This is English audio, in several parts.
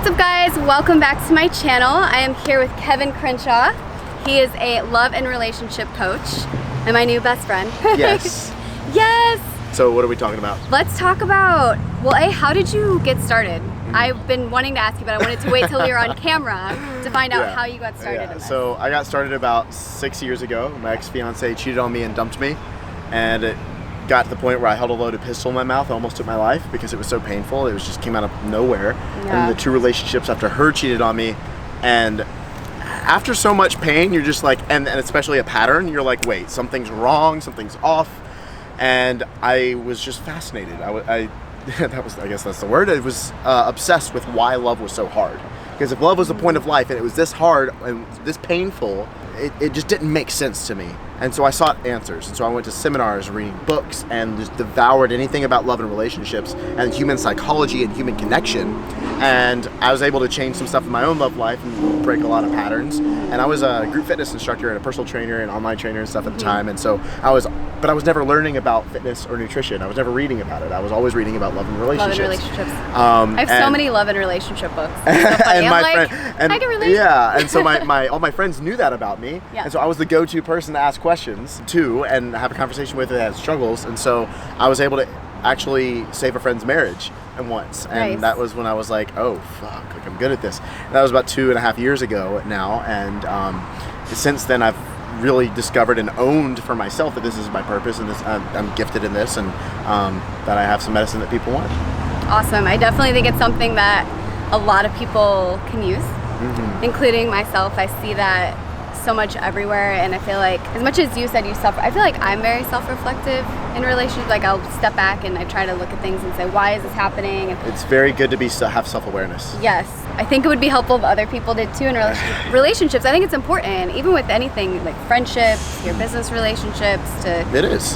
What's up guys, welcome back to my channel. I am here with Kevin Crenshaw. He is a love and relationship coach and my new best friend. Yes. Yes. So what are we talking about? Let's talk about, well, how did you get started? I've been wanting to ask you, but I wanted to wait till we were on camera to find out how you got started in this. So I got started about 6 years ago. My ex-fiance cheated on me and dumped me, and it got to the point where I held a loaded pistol in my mouth and almost took my life because it was so painful. It was just came out of nowhere. Yeah. And the 2 relationships after her cheated on me, and after so much pain, you're just like, and especially a pattern, you're like, wait, something's wrong, something's off. And I was just fascinated. I guess that's the word. I was obsessed with why love was so hard. Because if love was the point of life and it was this hard and this painful, it just didn't make sense to me. And so I sought answers. And so I went to seminars, reading books, and just devoured anything about love and relationships and human psychology and human connection. And I was able to change some stuff in my own love life and break a lot of patterns. And I was a group fitness instructor and a personal trainer and online trainer and stuff at the time. And so I was never learning about fitness or nutrition. I was never reading about it. I was always reading about love and relationships. Love and relationships. I have so many love and relationship books. It's so funny. I can relate. Yeah, and so all my friends knew that about me. Yeah. And so I was the go-to person to ask questions to and have a conversation with that had struggles. And so I was able to actually save a friend's marriage once. And Nice. that was when I was like, oh, fuck, like I'm good at this. And that was about 2.5 years ago now. And since then I've really discovered and owned for myself that this is my purpose and this I'm gifted in this, and that I have some medicine that people want. Awesome. I definitely think it's something that a lot of people can use, including myself. I see that so much everywhere, and I feel like, as much as you said you suffer, I feel like I'm very self-reflective in relationships. Like I'll step back and I try to look at things and say, why is this happening? It's very good to have self-awareness. Yes, I think it would be helpful if other people did too in relationships. I think it's important, even with anything like friendships, your business relationships, to It is.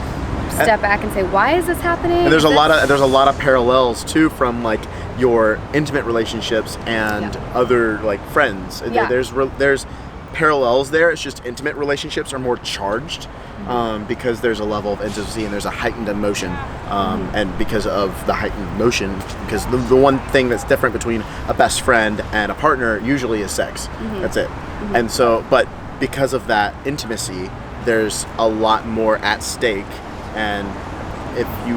step back and say, why is this happening? And there's a lot of parallels too from like your intimate relationships and other like friends. Yeah. There's parallels there. It's just intimate relationships are more charged because there's a level of intimacy and there's a heightened emotion, and because of the heightened emotion, because the one thing that's different between a best friend and a partner usually is sex. That's it. And so, but because of that intimacy, there's a lot more at stake, and if you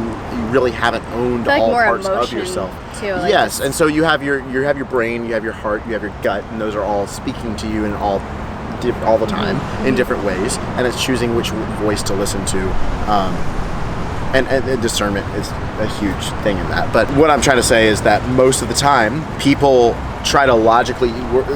really haven't owned all parts of yourself. Too, like yes, and so you have your brain, you have your heart, you have your gut, and those are all speaking to you in all the time in different ways, and it's choosing which voice to listen to, and discernment is a huge thing in that. But what I'm trying to say is that most of the time people try to logically,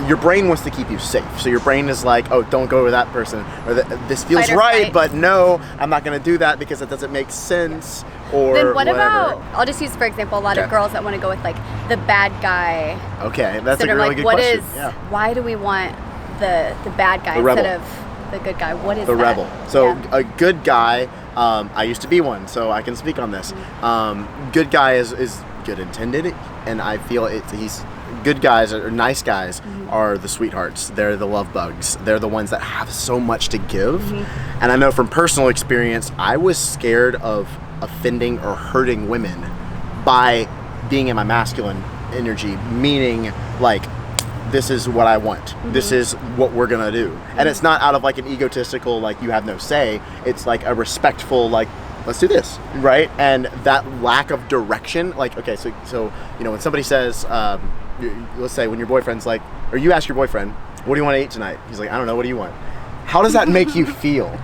your brain wants to keep you safe, so your brain is like, oh, don't go with that person, or this feels right, fight. but no, I'm not going to do that because it doesn't make sense. Or then what whatever. about, I'll just use for example, a lot of girls that want to go with like the bad guy. Okay, that's a syndrome. really Like, good what question. is, why do we want the bad guy instead of the good guy? What is the that? rebel? So a good guy, I used to be one, so I can speak on this. Good guy is good intended, and I feel he's good guys or nice guys are the sweethearts. They're the love bugs. They're the ones that have so much to give. And I know from personal experience, I was scared of offending or hurting women by being in my masculine energy, meaning like, this is what I want. This is what we're gonna do. And it's not out of like an egotistical, like you have no say. It's like a respectful, like, let's do this, right? And that lack of direction, like, okay, so you know, when somebody says, let's say when your boyfriend's like, or you ask your boyfriend, what do you want to eat tonight? He's like, I don't know, what do you want? How does that make you feel?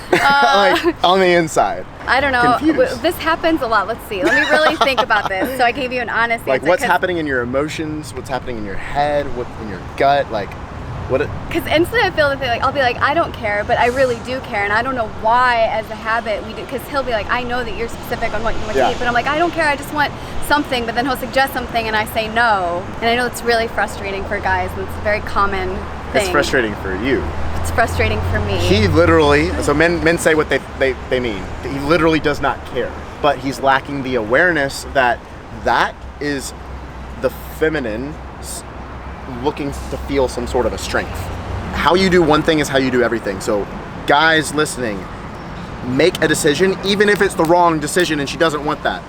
Like on the inside? I don't know. Confused. This happens a lot. Let's see. Let me really think about this so I can give you an honest Like answer. what's happening in your emotions? What's happening in your head? What's in your gut? Like what? Because instantly I feel like I'll be like, I don't care, but I really do care, and I don't know why as a habit we do. Because he'll be like, I know that you're specific on what you want to eat, but I'm like, I don't care. I just want something. But then he'll suggest something, and I say no. And I know it's really frustrating for guys, and it's a very common thing. It's frustrating for you. It's frustrating for me. He literally, so men say what they mean. He literally does not care, but he's lacking the awareness that is the feminine looking to feel some sort of a strength. How you do one thing is how you do everything. So guys listening, make a decision, even if it's the wrong decision and she doesn't want that.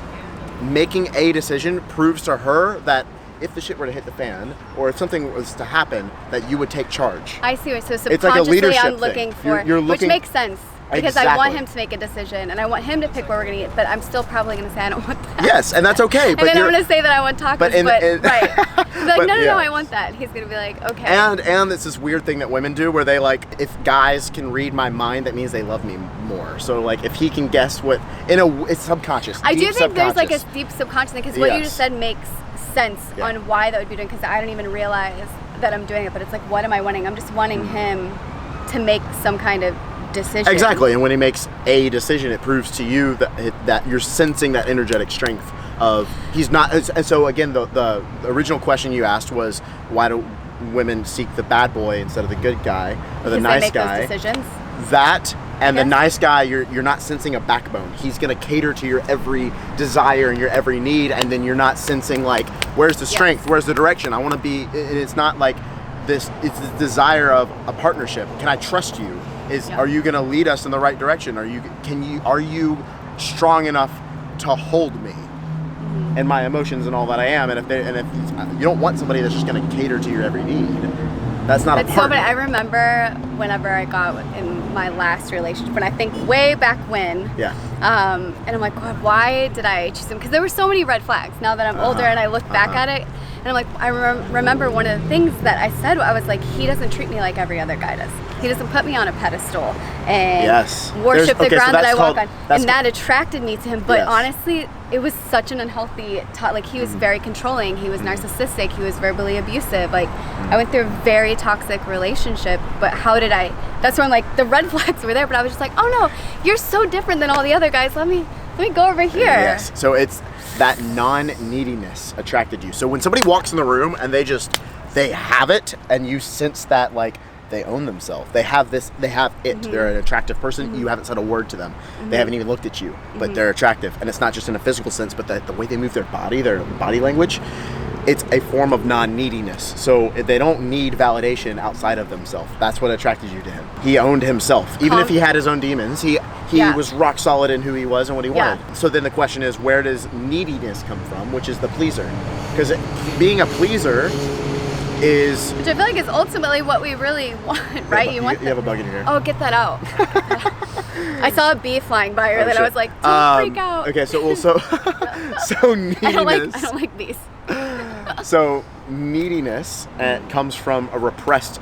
Making a decision proves to her that if the shit were to hit the fan, or if something was to happen, that you would take charge. I see. So It's like a subconsciously, leadership I'm looking thing. for, You're which looking- makes sense. Because I want Exactly. him to make a decision, and I want him to pick where we're gonna eat. But I'm still probably gonna say I don't want that. Yes, and that's okay. And then I'm gonna say that I want tacos. but But, in- right, be like, but no, yeah. I want that. He's gonna be like, okay. And it's this weird thing that women do where they like, if guys can read my mind, that means they love me more. So like, if he can guess what, it's subconscious. I do deep think there's like a subconscious. deep subconscious thing, because what you Yes. just said makes sense Yeah. on why that would be doing. Because I don't even realize that I'm doing it, but it's like, what am I wanting? I'm just wanting him to make some kind of decision. Exactly, and when he makes a decision, it proves to you that you're sensing that energetic strength of he's not. And so again, the original question you asked was, why do women seek the bad boy instead of the good guy or the Because nice they make guy? those decisions. That and the Yes. nice guy, you're not sensing a backbone. He's gonna cater to your every desire and your every need, and then you're not sensing like, where's the strength, where's the direction? I want to be. And it's not like this. It's the desire of a partnership. Can I trust you? Are you going to lead us in the right direction? Are you strong enough to hold me and my emotions and all that I am? And if you don't want somebody that's just going to cater to your every need, that's not It's a so partner. funny. I remember whenever I got in my last relationship, when I think way back when. Yeah. And I'm like, God, why did I choose him? Because there were so many red flags. Now that I'm older and I look back at it, and I'm like, I remember one of the things that I said. I was like, he doesn't treat me like every other guy does. He doesn't put me on a pedestal and worship the ground that I walk on. And that attracted me to him. But honestly, it was such an unhealthy like, he was very controlling. He was narcissistic. He was verbally abusive. Like, I went through a very toxic relationship. But how did I? That's when like the red flags were there. But I was just like, oh no, you're so different than all the other guys. Let me go over here. Yes. So it's that non-neediness attracted you. So when somebody walks in the room and they have it, and you sense that like they own themselves. They have it. They're an attractive person. You haven't said a word to them. They haven't even looked at you, but they're attractive. And it's not just in a physical sense, but the way they move their body language, it's a form of non-neediness. So they don't need validation outside of themselves. That's what attracted you to him. He owned himself. Even if he had his own demons, he was rock solid in who he was and what he wanted. So then the question is, where does neediness come from, which is the pleaser? Because being a pleaser is... Which I feel like is ultimately what we really want, right? You have a bug in your ear. Oh, get that out. I saw a bee flying by earlier and I was like, don't freak out. Okay, so neediness... I don't like bees. So neediness comes from a repressed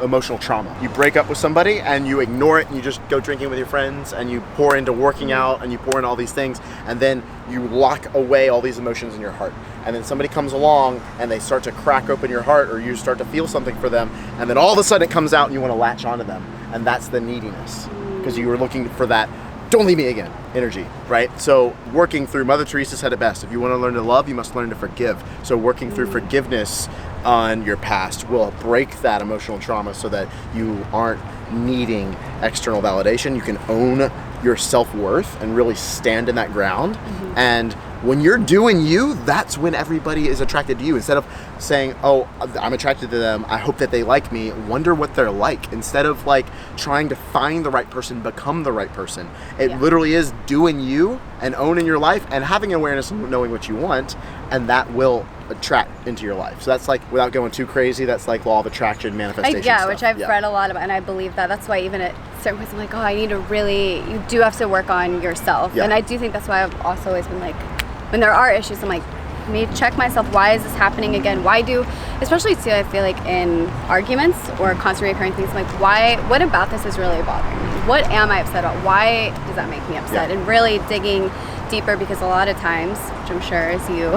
emotional trauma. You break up with somebody and you ignore it and you just go drinking with your friends and you pour into working out and you pour into all these things, and then you lock away all these emotions in your heart. And then somebody comes along and they start to crack open your heart, or you start to feel something for them, and then all of a sudden it comes out and you want to latch onto them. And that's the neediness, because you were looking for that don't leave me again energy, right? So working through, Mother Teresa said it best, if you want to learn to love, you must learn to forgive. So working through forgiveness on your past will break that emotional trauma so that you aren't needing external validation. You can own your self-worth and really stand in that ground. And when you're doing you, that's when everybody is attracted to you. Instead of saying, oh, I'm attracted to them, I hope that they like me, wonder what they're like. Instead of like trying to find the right person, become the right person. It literally is doing you and owning your life and having awareness and knowing what you want, and that will attract into your life. So that's like, without going too crazy, that's like law of attraction, manifestation stuff. Which I've read a lot about, and I believe that. That's why even at certain points I'm like, oh, I need to really, you do have to work on yourself. And I do think that's why I've also always been like, when there are issues, I'm like, let me check myself. Why is this happening again? Especially too, I feel like in arguments or constantly recurring things, I'm like, what about this is really bothering me? What am I upset about? Why does that make me upset? And really digging deeper, because a lot of times, which I'm sure as you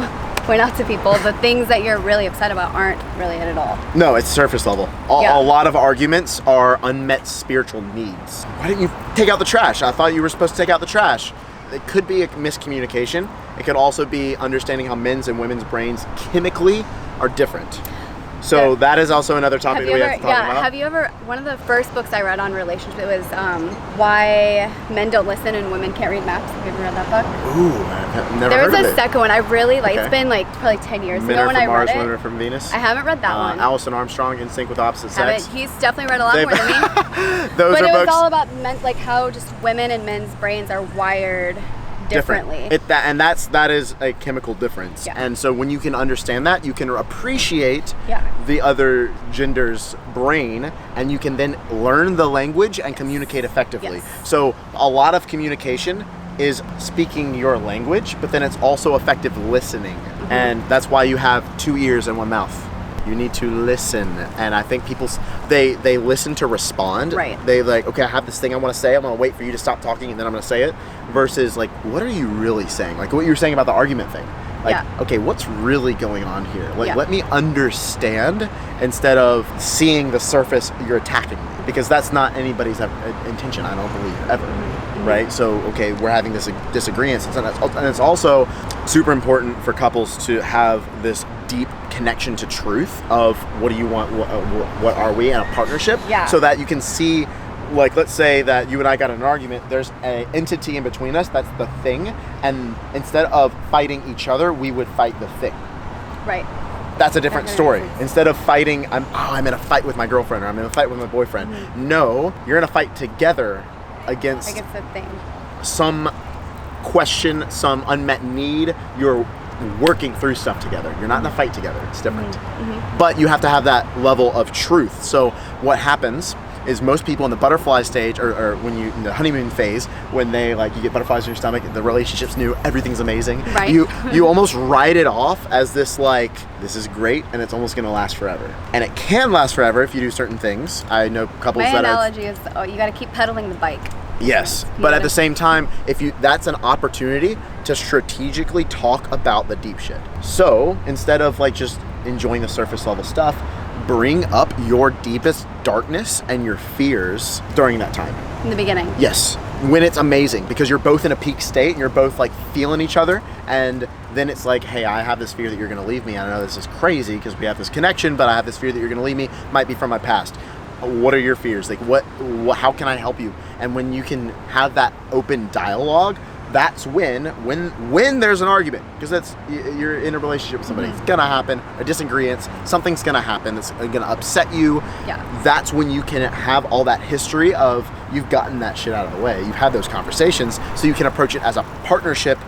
point out to people, the things that you're really upset about aren't really it at all. No, it's surface level. A lot of arguments are unmet spiritual needs. Why didn't you take out the trash? I thought you were supposed to take out the trash. It could be a miscommunication. It could also be understanding how men's and women's brains chemically are different. So that is also another topic that we have to talk about. Have you ever, one of the first books I read on relationships, it was Why Men Don't Listen and Women Can't Read Maps. Have you ever read that book? Ooh, I've never heard heard of it. There was a second one I really like. It's been like probably 10 years ago when I read Mars, it. Women Are from Venus. I haven't read that one. Alison Armstrong, In Sync with Opposite Sex. He's definitely read a lot more than me. Those but are it was books. all about men, like how just women and men's brains are wired differently. That is a chemical difference. Yeah. And so when you can understand that, you can appreciate Yeah. the other gender's brain, and you can then learn the language and communicate effectively. Yes. So a lot of communication is speaking your language, but then it's also effective listening. And that's why you have 2 ears and 1 mouth. You need to listen. And I think people, they listen to respond. Right. They like, okay, I have this thing I want to say. I'm going to wait for you to stop talking and then I'm going to say it. Versus like, what are you really saying? Like what you were saying about the argument thing. Like, okay, what's really going on here? Like, let me understand instead of seeing the surface you're attacking me. Because that's not anybody's intention, I don't believe, ever. Right? So, okay, we're having this disagreement. And it's also super important for couples to have this deep connection to truth of what do you want, what are we in a partnership? Yeah. So that you can see, like, let's say that you and I got in an argument, there's an entity in between us, that's the thing, and instead of fighting each other, we would fight the thing. Right. That's a different story. Instead of fighting, I'm in a fight with my girlfriend, or I'm in a fight with my boyfriend. No, you're in a fight together against the thing. some question, some unmet need. You're working through stuff together. You're not in a fight together. It's different. But you have to have that level of truth. So what happens is most people in the butterfly stage, or when you in the honeymoon phase, when they like you get butterflies in your stomach, the relationship's new, everything's amazing. Right. You almost write it off as this like, this is great and it's almost gonna last forever. And it can last forever if you do certain things. I know couples My that analogy is you got to keep pedaling the bike. Yes, but at the same time, that's an opportunity to strategically talk about the deep shit. So instead of like just enjoying the surface level stuff, bring up your deepest darkness and your fears during that time. In the beginning. Yes, when it's amazing, because you're both in a peak state and you're both like feeling each other, and then it's like, hey, I have this fear that you're gonna leave me. I know this is crazy because we have this connection, but I have this fear that you're gonna leave me, might be from my past. What are your fears? Like how can I help you? And when you can have that open dialogue, that's when there's an argument, because you're in a relationship with somebody. It's gonna happen, a disagreement, something's gonna happen that's gonna upset you. Yeah. That's when you can have all that history of you've gotten that shit out of the way. You've had those conversations, so you can approach it as a partnership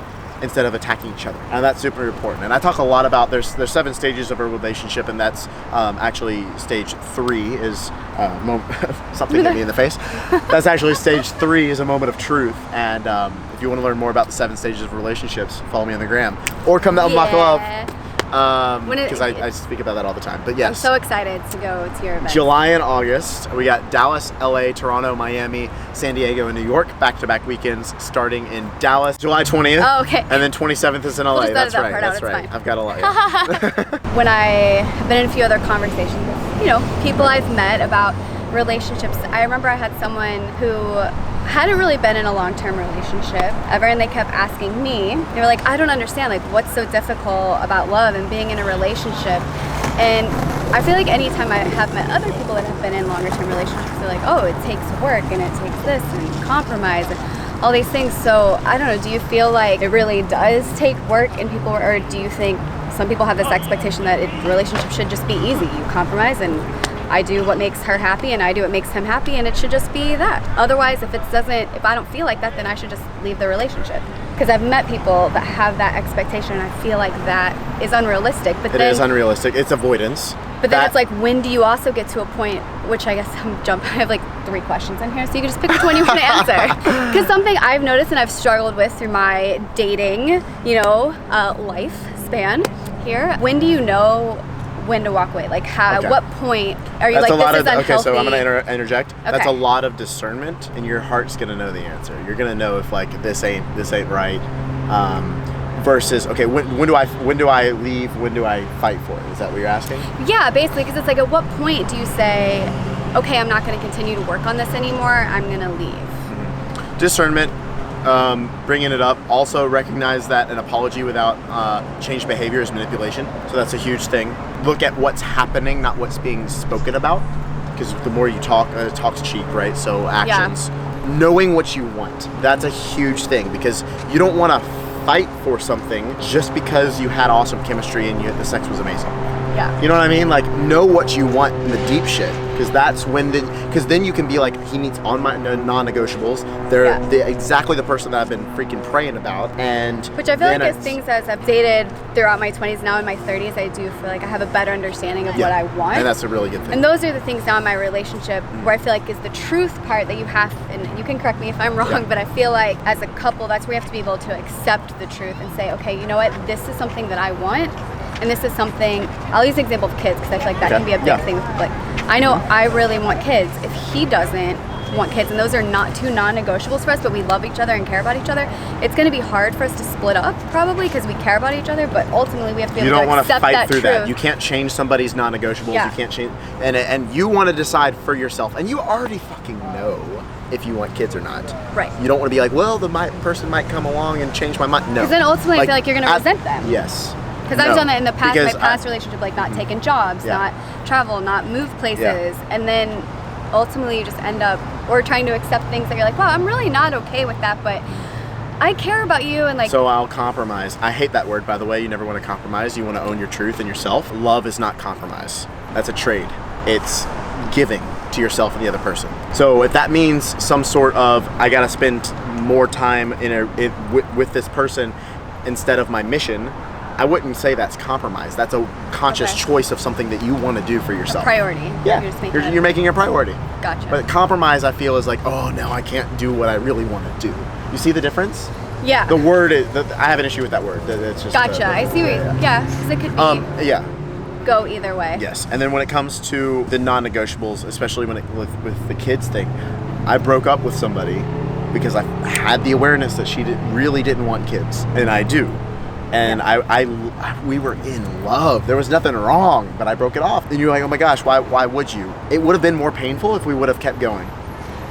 instead of attacking each other. And that's super important. And I talk a lot about there's 7 stages of a relationship, and that's actually stage 3 is something hit me in the face. That's actually stage 3 is a moment of truth. And if you want to learn more about the 7 stages of relationships, follow me on the gram or come down to Mach Love. Because I speak about that all the time. But yes, I'm so excited to go to your event. July and August, we got Dallas, LA, Toronto, Miami, San Diego, and New York, back-to-back weekends starting in Dallas, July 20th. Oh, okay. And then 27th is in LA. We'll That's right. That's right. Fine. I've got a lot. Yeah. When I have been in a few other conversations with, people I've met about relationships, I remember I had someone who hadn't really been in a long-term relationship ever, and they kept asking me, they were like, I don't understand, like, what's so difficult about love and being in a relationship? And I feel like anytime I have met other people that have been in longer-term relationships, they're like, oh, it takes work and it takes this and compromise and all these things. So I don't know, do you feel like it really does take work in people, or do you think some people have this expectation that a relationship should just be easy? You compromise and I do what makes her happy and I do what makes him happy, and it should just be that. Otherwise, if I don't feel like that, then I should just leave the relationship. Because I've met people that have that expectation, and I feel like that is unrealistic. But it is unrealistic. It's avoidance. But then it's like, when do you also get to a point, which I guess I have like 3 questions in here, so you can just pick which one you want to answer. Because something I've noticed and I've struggled with through my dating, life span here, when do you know when to walk away? Like, what point are you like, this is unhealthy? Okay, so I'm going to interject. Okay. That's a lot of discernment, and your heart's going to know the answer. You're going to know if like this ain't right. Versus, okay, when do I leave? When do I fight for it? Is that what you're asking? Yeah, basically, because it's like, at what point do you say, okay, I'm not going to continue to work on this anymore, I'm going to leave? Mm-hmm. Discernment, bringing it up. Also recognize that an apology without changed behavior is manipulation. So that's a huge thing. Look at what's happening, not what's being spoken about. Because the more you talk, talk's cheap, right? So actions. Yeah. Knowing what you want. That's a huge thing, because you don't want to fight for something just because you had awesome chemistry and the sex was amazing. You know what I mean? Like, know what you want in the deep shit, because that's when because then you can be like, he meets on my non-negotiables. They're exactly the person that I've been freaking praying about. And which I feel like as things as I've dated throughout my 20s, now in my 30s, I do feel like I have a better understanding of what I want. And that's a really good thing. And those are the things now in my relationship where I feel like is the truth part that you have, and you can correct me if I'm wrong, but I feel like as a couple, that's where you have to be able to accept the truth and say, okay, you know what, this is something that I want, and this is something, I'll use the example of kids, because I feel like that can be a big thing with people. Like, I know I really want kids. If he doesn't want kids, and those are not two non-negotiables for us, but we love each other and care about each other, it's going to be hard for us to split up, probably, because we care about each other, but ultimately we have to be able to accept that truth. You don't want to fight through that. You can't change somebody's non-negotiables. You can't change, and you want to decide for yourself, and you already fucking know if you want kids or not. Right. You don't want to be like, well, the person might come along and change my mind. No. Because then ultimately I feel like you're going to resent them. Yes. Because I've done that in the past, my past relationship, like not taking jobs, not travel, not move places, and then ultimately you just end up, or trying to accept things that you're like, wow, I'm really not okay with that, but I care about you, and like. So I'll compromise. I hate that word, by the way. You never want to compromise. You want to own your truth and yourself. Love is not compromise. That's a trade. It's giving to yourself and the other person. So if that means some sort of, I gotta spend more time with this person instead of my mission, I wouldn't say that's compromise. That's a conscious choice of something that you want to do for yourself. A priority. Yeah, you're making a priority. Gotcha. But compromise, I feel, is like, oh no, I can't do what I really want to do. You see the difference? Yeah. The word is, I have an issue with that word. It's just gotcha. I see what because it could be go either way. Yes. And then when it comes to the non-negotiables, especially with the kids thing, I broke up with somebody because I had the awareness that she really didn't want kids, and I do. And we were in love. There was nothing wrong, but I broke it off. And you're like, oh my gosh, why would you? It would have been more painful if we would have kept going.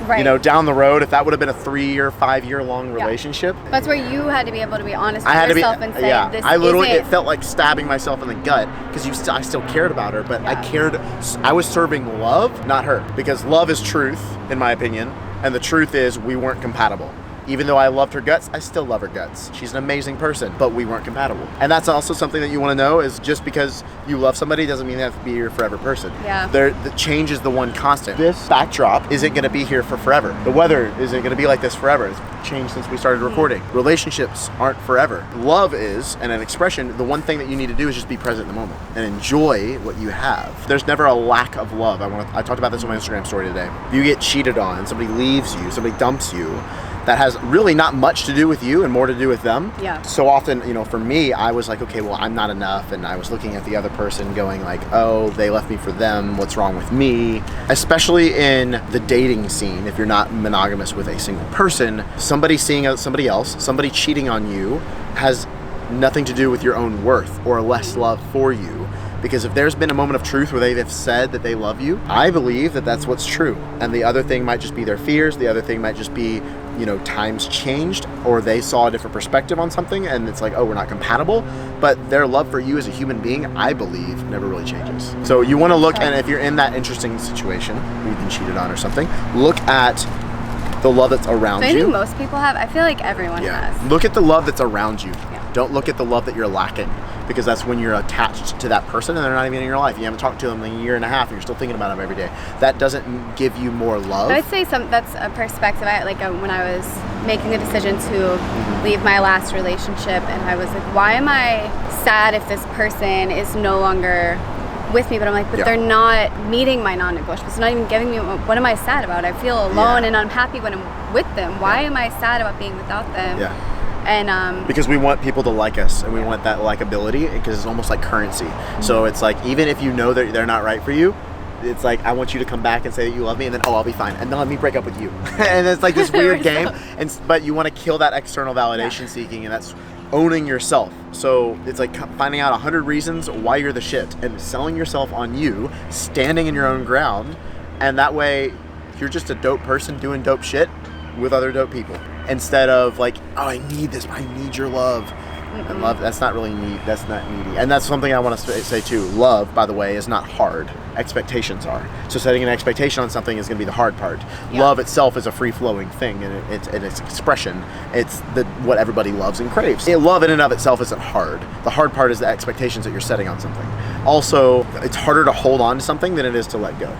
Right. You know, down the road, if that would have been a 3 or 5 year long relationship. That's where you had to be able to be honest with yourself and say, this it felt like stabbing myself in the gut, because I still cared about her, but I was serving love, not her. Because love is truth, in my opinion, and the truth is we weren't compatible. Even though I loved her guts, I still love her guts. She's an amazing person, but we weren't compatible. And that's also something that you want to know, is just because you love somebody doesn't mean they have to be your forever person. Yeah. The change is the one constant. This backdrop isn't going to be here for forever. The weather isn't going to be like this forever. It's changed since we started recording. Relationships aren't forever. Love is, and an expression, the one thing that you need to do is just be present in the moment and enjoy what you have. There's never a lack of love. I talked about this on my Instagram story today. You get cheated on, somebody leaves you, somebody dumps you, that has really not much to do with you and more to do with them. Yeah. So often, for me, I was like, okay, well, I'm not enough. And I was looking at the other person going like, oh, they left me for them. What's wrong with me? Especially in the dating scene, if you're not monogamous with a single person, somebody seeing somebody else, somebody cheating on you has nothing to do with your own worth or less love for you. Because if there's been a moment of truth where they've said that they love you, I believe that that's what's true. And the other thing might just be their fears. The other thing might just be, times changed, or they saw a different perspective on something and it's like, oh, we're not compatible. But their love for you as a human being, I believe, never really changes. So you want to look, and if you're in that interesting situation, you've been cheated on or something, look at the love that's around you. I think most people have. I feel like everyone has. Look at the love that's around you. Don't look at the love that you're lacking, because that's when you're attached to that person and they're not even in your life. You haven't talked to them in a year and a half and you're still thinking about them every day. That doesn't give you more love. But I'd say that's a perspective. When I was making the decision to leave my last relationship, and I was like, why am I sad if this person is no longer with me? But I'm like, but they're not meeting my non-negotiables. They're not even giving me, what am I sad about? I feel alone and unhappy when I'm with them. Why am I sad about being without them? Yeah. And because we want people to like us, and we want that likability, because it's almost like currency. So it's like, even if you know that they're not right for you, it's like, I want you to come back and say that you love me, and then, oh, I'll be fine, and then let me break up with you. And it's like this weird game, but you want to kill that external validation seeking, and that's owning yourself. So it's like finding out 100 reasons why you're the shit and selling yourself on you, standing in your own ground, and that way you're just a dope person doing dope shit with other dope people, instead of like, oh, I need this, I need your love. And love, that's not really need, that's not needy. And that's something I want to say too. Love, by the way, is not hard. Expectations are. So setting an expectation on something is going to be the hard part. Love itself is a free-flowing thing, and it's expression. It's what everybody loves and craves. Love in and of itself isn't hard. The hard part is the expectations that you're setting on something. Also, it's harder to hold on to something than it is to let go.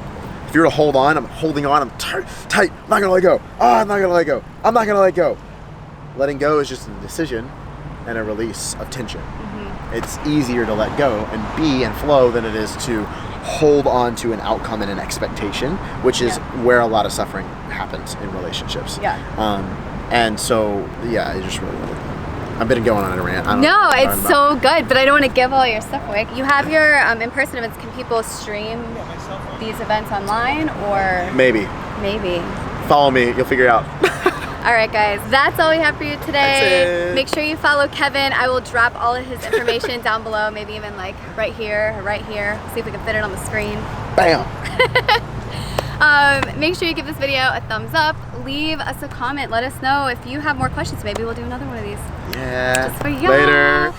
If you were to hold on, I'm holding on, I'm tight, I'm not gonna let go. I'm not gonna let go. I'm not gonna let go. Letting go is just a decision and a release of tension. It's easier to let go and be and flow than it is to hold on to an outcome and an expectation, which is where a lot of suffering happens in relationships. And so, I just really wanted to. I've been going on a rant. No, it's so good, but I don't want to give all your stuff away. You have your in-person events. Can people stream these events online or? Maybe. Follow me, you'll figure it out. All right, guys, that's all we have for you today. That's it. Make sure you follow Kevin. I will drop all of his information down below, maybe even like right here or right here. See if we can fit it on the screen. Bam. Make sure you give this video a thumbs up. Leave us a comment. Let us know if you have more questions. Maybe we'll do another one of these. Yeah. Just for y'all. Later.